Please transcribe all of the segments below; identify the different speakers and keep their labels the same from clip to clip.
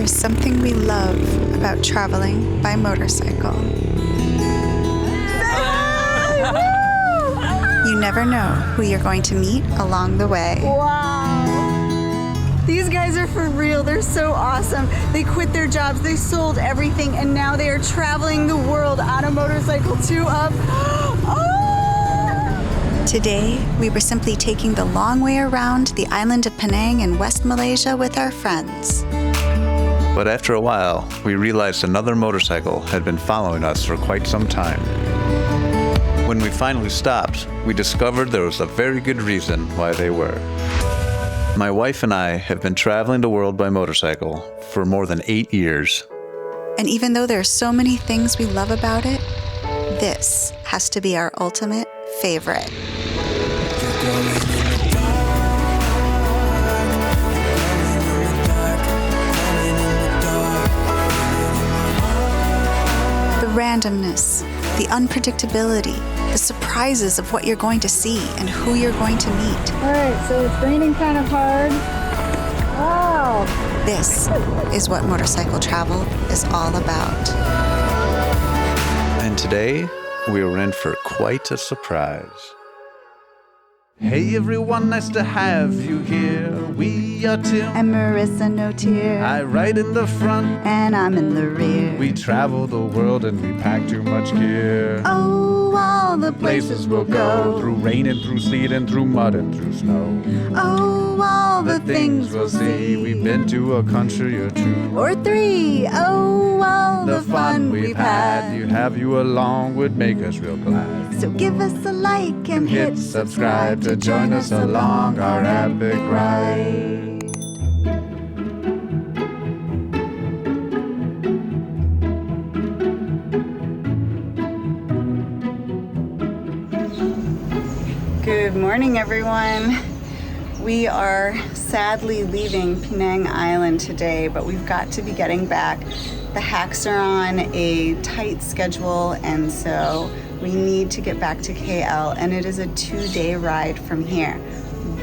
Speaker 1: There's something we love about traveling by motorcycle. You never know who you're going to meet along the way.
Speaker 2: Wow! These guys are for real. They're so awesome. They quit their jobs, they sold everything, and now they are traveling the world on a motorcycle to up.
Speaker 1: Today, we were simply taking the long way around the island of Penang in West Malaysia with our friends.
Speaker 3: But after a while, we realized another motorcycle had been following us for quite some time. When we finally stopped, we discovered there was a very good reason why they were. My wife and I have been traveling the world by motorcycle for more than 8 years.
Speaker 1: And even though there are so many things we love about it, this has to be our ultimate favorite. The randomness, the unpredictability, the surprises of what you're going to see and who you're going to meet.
Speaker 2: All right, so it's raining kind of hard. Wow.
Speaker 1: This is what motorcycle travel is all about.
Speaker 3: And today, we were in for quite a surprise. Hey everyone, nice to have you here. We are Tim
Speaker 2: And Marissa, no tear.
Speaker 3: I ride in the front,
Speaker 2: And I'm in the rear.
Speaker 3: we travel the world and we pack too much gear.
Speaker 2: Oh, all the places we'll go.
Speaker 3: through rain and through sleet and through mud and through snow.
Speaker 2: Oh, all the things we'll see.
Speaker 3: We've been to a country or two.
Speaker 2: Or 3. Oh, all the fun we've had.
Speaker 3: You have you along would make us real glad.
Speaker 2: So give us a like and hit subscribe to join us along our epic ride. Good morning, everyone. We are sadly leaving Penang Island today, but we've got to be getting back. The hacks are on a tight schedule, and so we need to get back to KL, and it is a 2-day ride from here.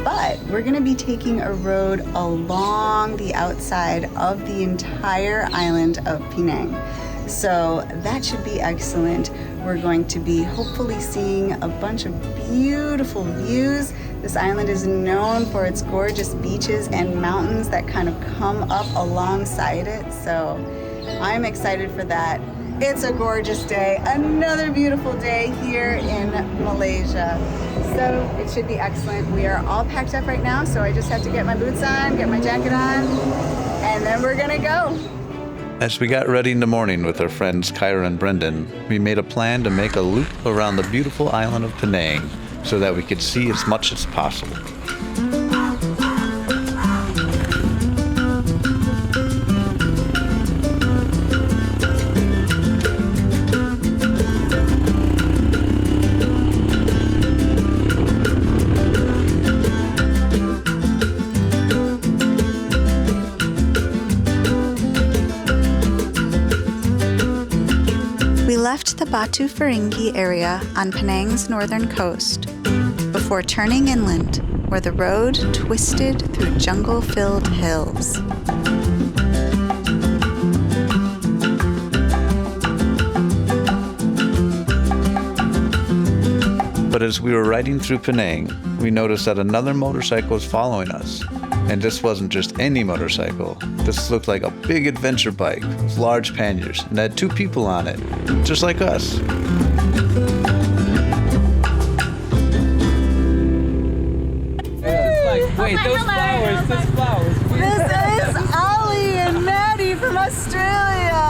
Speaker 2: But we're gonna be taking a road along the outside of the entire island of Penang. So that should be excellent. We're going to be hopefully seeing a bunch of beautiful views. This island is known for its gorgeous beaches and mountains that kind of come up alongside it. So I'm excited for that. It's a gorgeous day, another beautiful day here in Malaysia. So it should be excellent. We are all packed up right now, so I just have to get my boots on, get my jacket on, and then we're gonna go.
Speaker 3: As we got ready in the morning with our friends Kyra and Brendan, we made a plan to make a loop around the beautiful island of Penang so that we could see as much as possible.
Speaker 1: We left the Batu Feringhi area on Penang's northern coast before turning inland, where the road twisted through jungle-filled hills.
Speaker 3: But as we were riding through Penang, we noticed that another motorcycle was following us. And this wasn't just any motorcycle. This looked like a big adventure bike with large panniers and had 2 people on it, just like us.
Speaker 4: Wait, those flowers.
Speaker 2: This is Ollie and Maddie from Australia.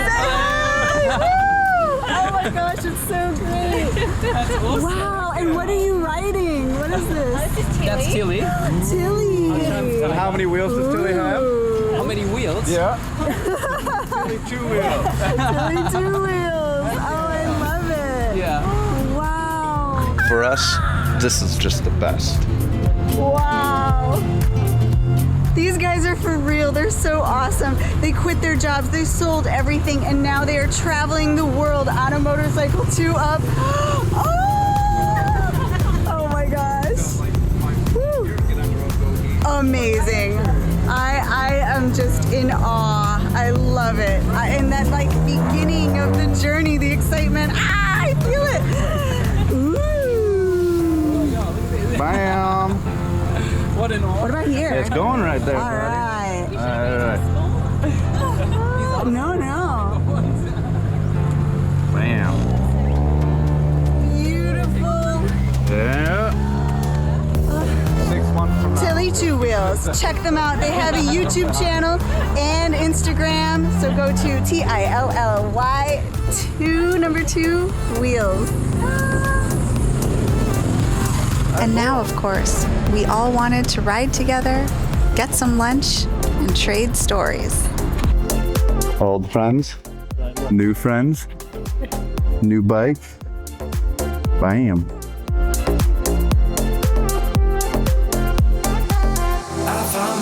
Speaker 2: Say hi! Woo! Oh my gosh, it's so great.
Speaker 4: That's awesome.
Speaker 2: Wow, and what are you riding? What is this?
Speaker 4: That's Tilly.
Speaker 2: Tilly.
Speaker 5: And how many wheels does Tilly have?
Speaker 4: How many wheels?
Speaker 5: Yeah. Tilly 2 wheels.
Speaker 2: Tilly 2 wheels. Oh, I love it.
Speaker 4: Yeah.
Speaker 2: Wow.
Speaker 3: For us, this is just the best.
Speaker 2: Wow. These guys are for real. They're so awesome. They quit their jobs, they sold everything, and now they are traveling the world on a motorcycle to up. Oh my gosh. Woo. Amazing. I am just in awe I love it. And that like beginning of the journey, the excitement. I feel it. Ooh.
Speaker 5: Bam!
Speaker 4: What an
Speaker 2: What
Speaker 4: honor.
Speaker 2: about here?
Speaker 5: It's going right there,
Speaker 2: All
Speaker 5: buddy.
Speaker 2: right.
Speaker 5: All right.
Speaker 2: No.
Speaker 5: Bam.
Speaker 2: Beautiful.
Speaker 5: Yeah. 6-1 from now.
Speaker 2: Tilly Two Wheels. Check them out. They have a YouTube channel and Instagram. So go to TILLY 2 Wheels.
Speaker 1: And now, of course, we all wanted to ride together, get some lunch, and trade stories.
Speaker 5: Old friends, new friends, new bike. Bam.
Speaker 6: I found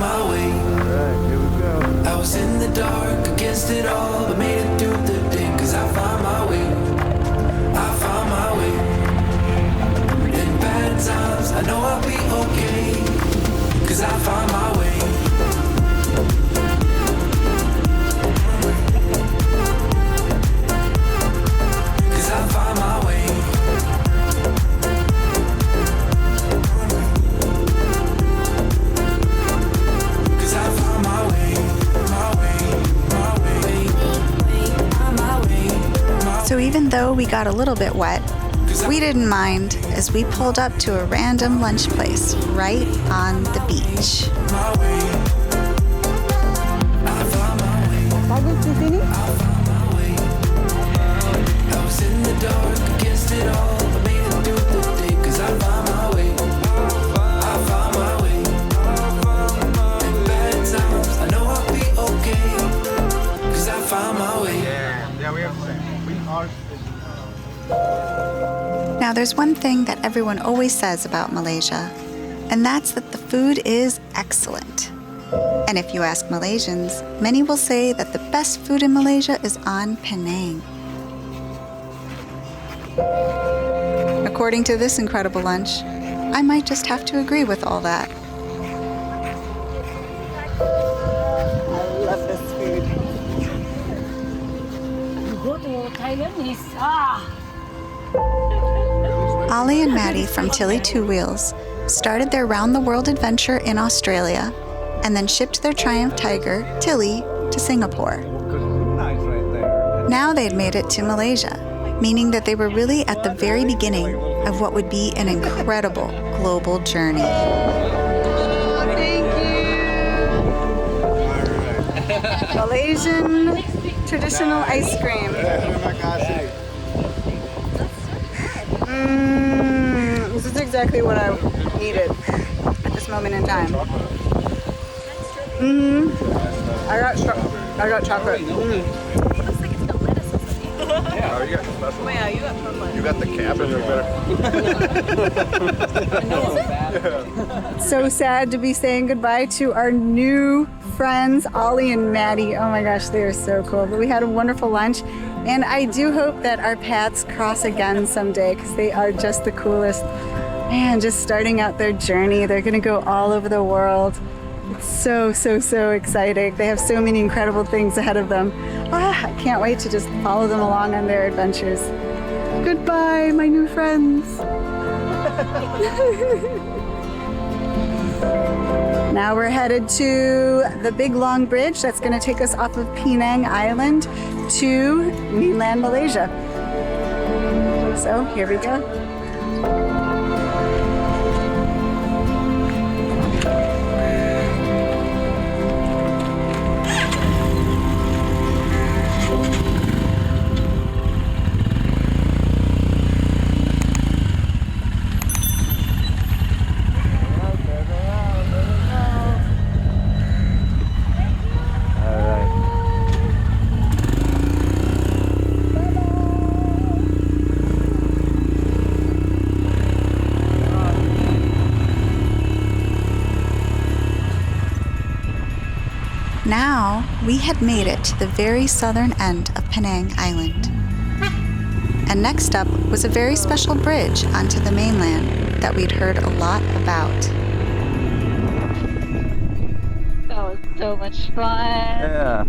Speaker 6: my way.
Speaker 5: All right, here we go.
Speaker 6: I was in the dark against it all, but made it through the day, 'cause I found my way. I found my way. In bad times, I know I'll be okay, 'cause I found my way. 'Cause I found my way.
Speaker 1: So even though we got a little bit wet, we didn't mind as we pulled up to a random lunch place right on the beach.
Speaker 2: Bagus di sini?
Speaker 6: I was in the dark against it all, but made it through the day, 'cause I found my way. I found my way. In bad times, I know I'll be okay, 'cause I found my way.
Speaker 5: Yeah, we have the same. We are.
Speaker 1: Now, there's one thing that everyone always says about Malaysia, and that's that the food is excellent. And if you ask Malaysians, many will say that the best food in Malaysia is on Penang. According to this incredible lunch, I might just have to agree with all that.
Speaker 2: I love this food.
Speaker 7: Go to Thailand is
Speaker 1: Ollie and Maddie from Tilly Two Wheels started their round-the-world adventure in Australia and then shipped their Triumph Tiger, Tilly, to Singapore.
Speaker 5: Nice right there.
Speaker 1: Now they'd made it to Malaysia, meaning that they were really at the very beginning of what would be an incredible global journey.
Speaker 2: Thank you. Malaysian traditional ice cream. This is exactly what I needed at this moment in time. I got chocolate.
Speaker 5: Oh, you got the special. Yeah, you got the cap in there.
Speaker 2: So sad to be saying goodbye to our new friends, Ollie and Maddie. Oh my gosh, they are so cool. But we had a wonderful lunch, and I do hope that our paths cross again someday because they are just the coolest. Man, just starting out their journey. They're gonna go all over the world. It's so exciting. They have so many incredible things ahead of them. I can't wait to just follow them along on their adventures. Goodbye, my new friends. Now we're headed to the big long bridge that's going to take us off of Penang Island to mainland Malaysia. So here we go.
Speaker 1: Now, we had made it to the very southern end of Penang Island. And next up was a very special bridge onto the mainland that we'd heard a lot about.
Speaker 7: oh,
Speaker 8: so much fun.
Speaker 3: Yeah.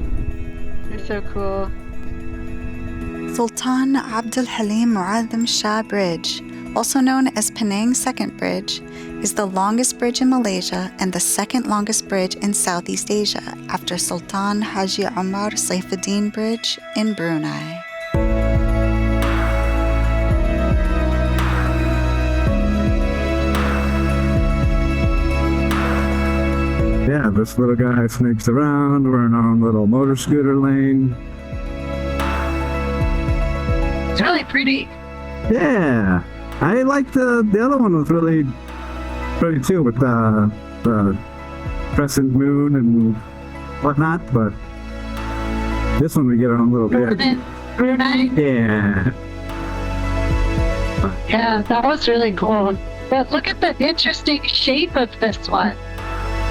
Speaker 8: They're so cool.
Speaker 1: Sultan Abdul Halim Muazzam Shah Bridge, also known as Penang's Second Bridge, is the longest bridge in Malaysia and the second longest bridge in Southeast Asia after Sultan Haji Omar Saifuddin Bridge in Brunei.
Speaker 9: Yeah, this little guy sneaks around. We're in our own little motor scooter lane.
Speaker 8: It's really pretty.
Speaker 9: Yeah, I like the other one was really pretty too with the crescent moon and whatnot. But this one we get our own little bit.
Speaker 8: Brunei.
Speaker 9: Yeah.
Speaker 8: Yeah, that was really cool. But look at the interesting shape of this one.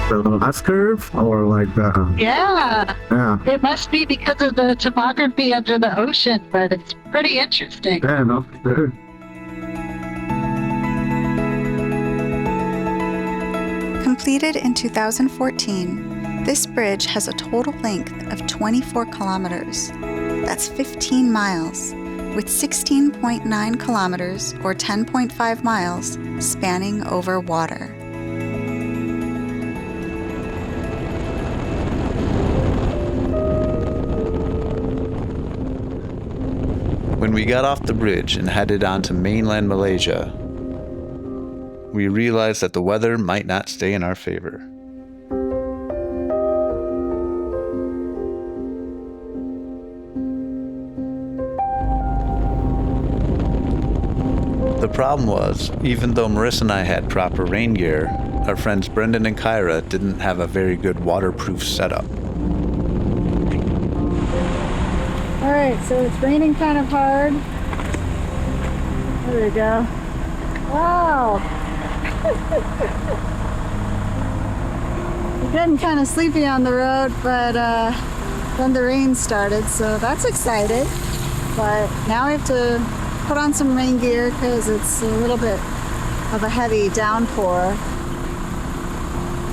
Speaker 9: The little S curve or like the
Speaker 8: Yeah.
Speaker 9: yeah.
Speaker 8: It must be because of the topography under the ocean, but it's pretty interesting.
Speaker 9: Yeah, no, sure.
Speaker 1: Completed in 2014, this bridge has a total length of 24 kilometers. That's 15 miles, with 16.9 kilometers or 10.5 miles spanning over water.
Speaker 3: When we got off the bridge and headed on to mainland Malaysia, we realized that the weather might not stay in our favor. The problem was, even though Marissa and I had proper rain gear, our friends Brendan and Kyra didn't have a very good waterproof setup.
Speaker 2: All right, so it's raining kind of hard. There we go. Wow. We're getting kind of sleepy on the road, but then the rain started, so that's exciting. But now we have to put on some rain gear because it's a little bit of a heavy downpour.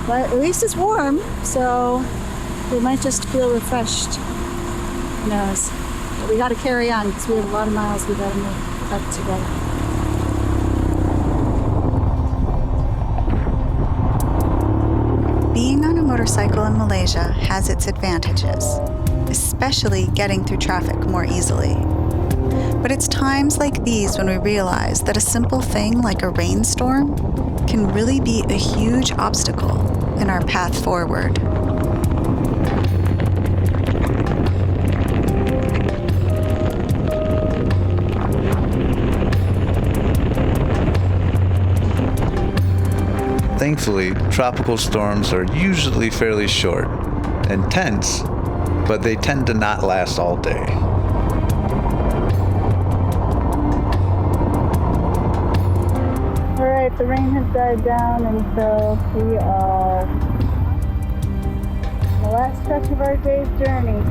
Speaker 2: But at least it's warm, so we might just feel refreshed. Who knows? But we got to carry on because we have a lot of miles we got to make up together.
Speaker 1: Being on a motorcycle in Malaysia has its advantages, especially getting through traffic more easily. But it's times like these when we realize that a simple thing like a rainstorm can really be a huge obstacle in our path forward.
Speaker 3: Thankfully, tropical storms are usually fairly short, intense, but they tend to not last all day.
Speaker 2: All right, the rain has died down, and so we are on the last stretch of our day's journey.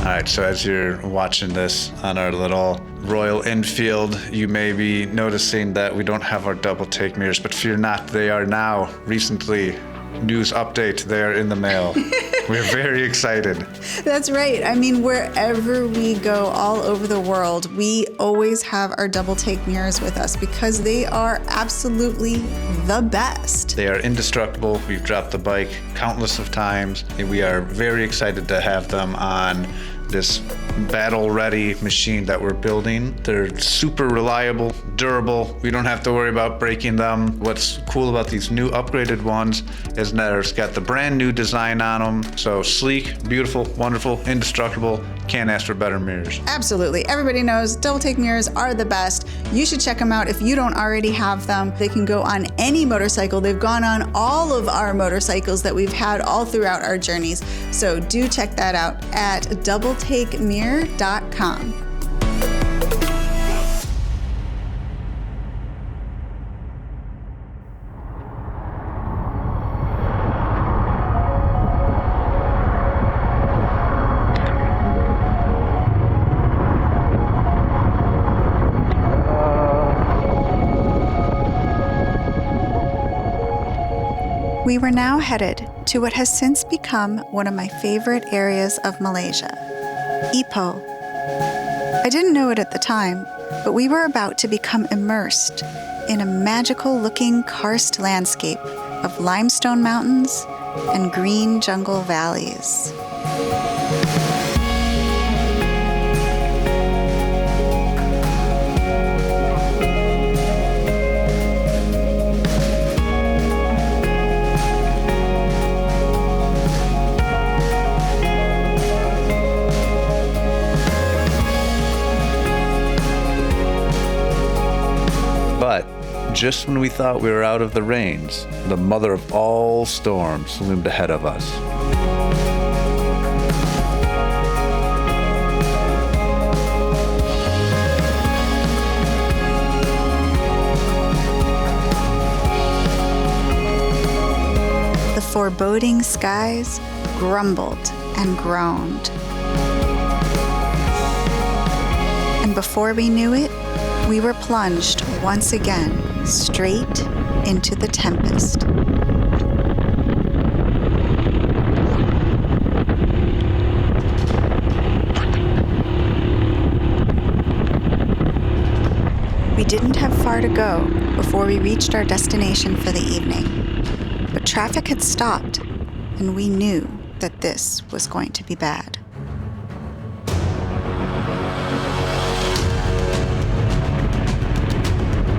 Speaker 3: All right, so as you're watching this on our little Royal Enfield, you may be noticing that we don't have our double take mirrors, but fear not, they are now recently. News update, they are in the mail. We're very excited.
Speaker 1: That's right. I mean, wherever we go all over the world, we always have our double take mirrors with us because they are absolutely the best.
Speaker 3: They are indestructible. We've dropped the bike countless of times, and we are very excited to have them on this battle-ready machine that we're building. They're super reliable, durable. We don't have to worry about breaking them. What's cool about these new upgraded ones is that it's got the brand new design on them. So sleek, beautiful, wonderful, indestructible. Can't ask for better mirrors.
Speaker 1: Absolutely. Everybody knows double take mirrors are the best. You should check them out if you don't already have them. They can go on any motorcycle. They've gone on all of our motorcycles that we've had all throughout our journeys. So do check that out at doubletakemirror.com. We were now headed to what has since become one of my favorite areas of Malaysia, Ipoh. I didn't know it at the time, but we were about to become immersed in a magical-looking karst landscape of limestone mountains and green jungle valleys.
Speaker 3: But just when we thought we were out of the rains, the mother of all storms loomed ahead of us.
Speaker 1: The foreboding skies grumbled and groaned. And before we knew it, we were plunged once again straight into the tempest. We didn't have far to go before we reached our destination for the evening, but traffic had stopped, and we knew that this was going to be bad.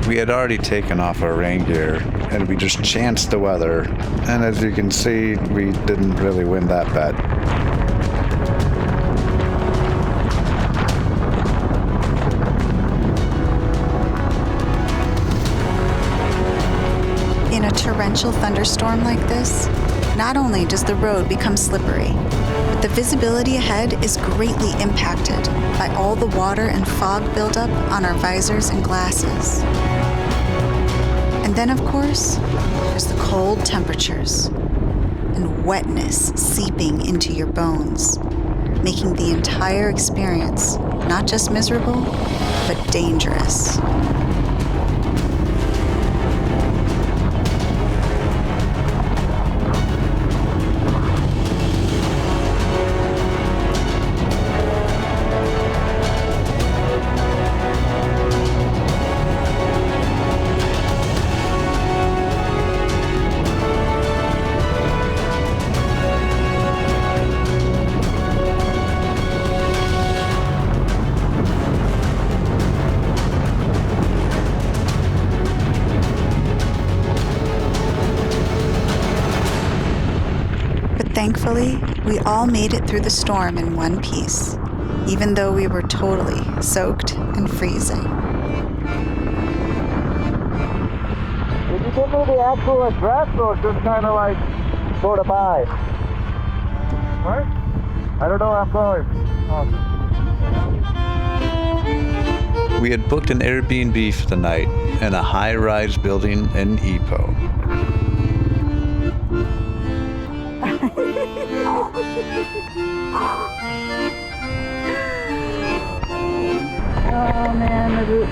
Speaker 3: We had already taken off our rain gear, and we just chanced the weather, and as you can see, we didn't really win that bet.
Speaker 1: In a torrential thunderstorm like this, not only does the road become slippery, but the visibility ahead is greatly impacted by all the water and fog buildup on our visors and glasses. And then, of course, there's the cold temperatures and wetness seeping into your bones, making the entire experience not just miserable, but dangerous. Thankfully, we all made it through the storm in one piece, even though we were totally soaked and freezing.
Speaker 5: Did you give me the actual address or just kind of like sort of by? What? I don't know where I'm going.
Speaker 3: We had booked an Airbnb for the night in a high-rise building in Ipoh.
Speaker 2: Oh man, my boots.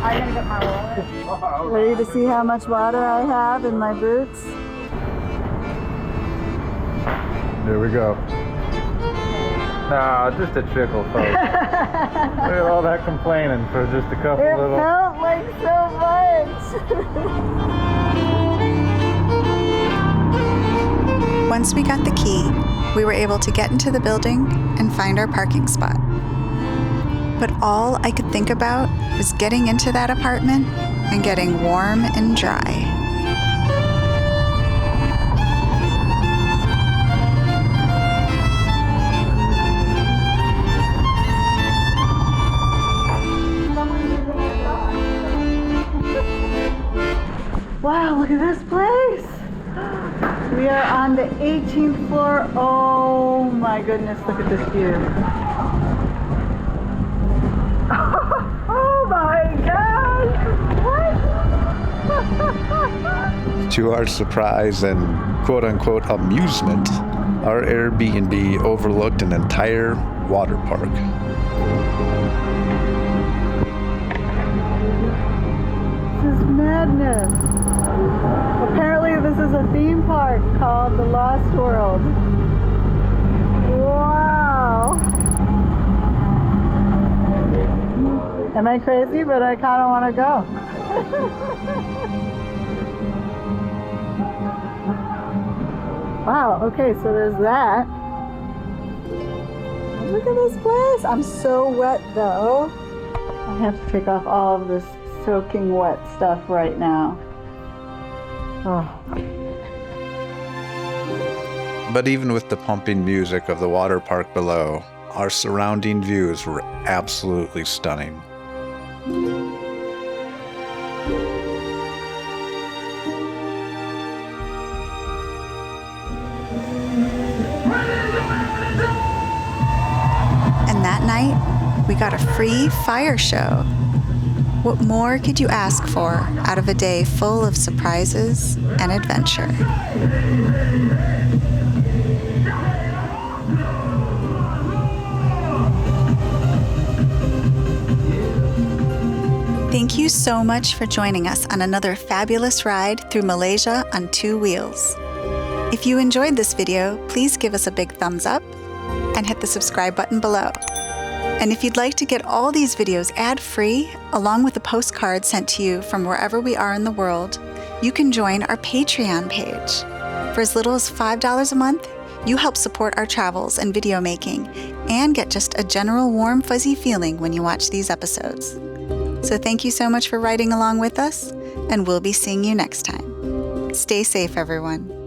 Speaker 2: I'm gonna get my wallet. Ready to see how much water I have in my boots?
Speaker 5: There we go. Nah, just a trickle, folks. Look at all that complaining for just a couple
Speaker 2: It
Speaker 5: little...
Speaker 2: felt like so much.
Speaker 1: Once we got the key, we were able to get into the building and find our parking spot. But all I could think about was getting into that apartment and getting warm and dry.
Speaker 2: Wow, look at this place. We are on the 18th floor. Oh my goodness, look at this view. Oh my gosh! What?
Speaker 3: To our surprise and quote-unquote amusement, our Airbnb overlooked an entire water park.
Speaker 2: is madness. Apparently this is a theme park called the Lost World. Wow. Am I crazy? But I kind of want to go. Wow, okay, so there's that. Look at this place. I'm so wet though. I have to take off all of this soaking wet stuff right now. Oh.
Speaker 3: But even with the pumping music of the water park below, our surrounding views were absolutely stunning.
Speaker 1: And that night, we got a free fire show. What more could you ask for out of a day full of surprises and adventure? Thank you so much for joining us on another fabulous ride through Malaysia on 2 wheels. If you enjoyed this video, please give us a big thumbs up and hit the subscribe button below. And if you'd like to get all these videos ad-free, along with a postcard sent to you from wherever we are in the world, you can join our Patreon page. For as little as $5 a month, you help support our travels and video making, and get just a general warm, fuzzy feeling when you watch these episodes. So thank you so much for riding along with us, and we'll be seeing you next time. Stay safe, everyone.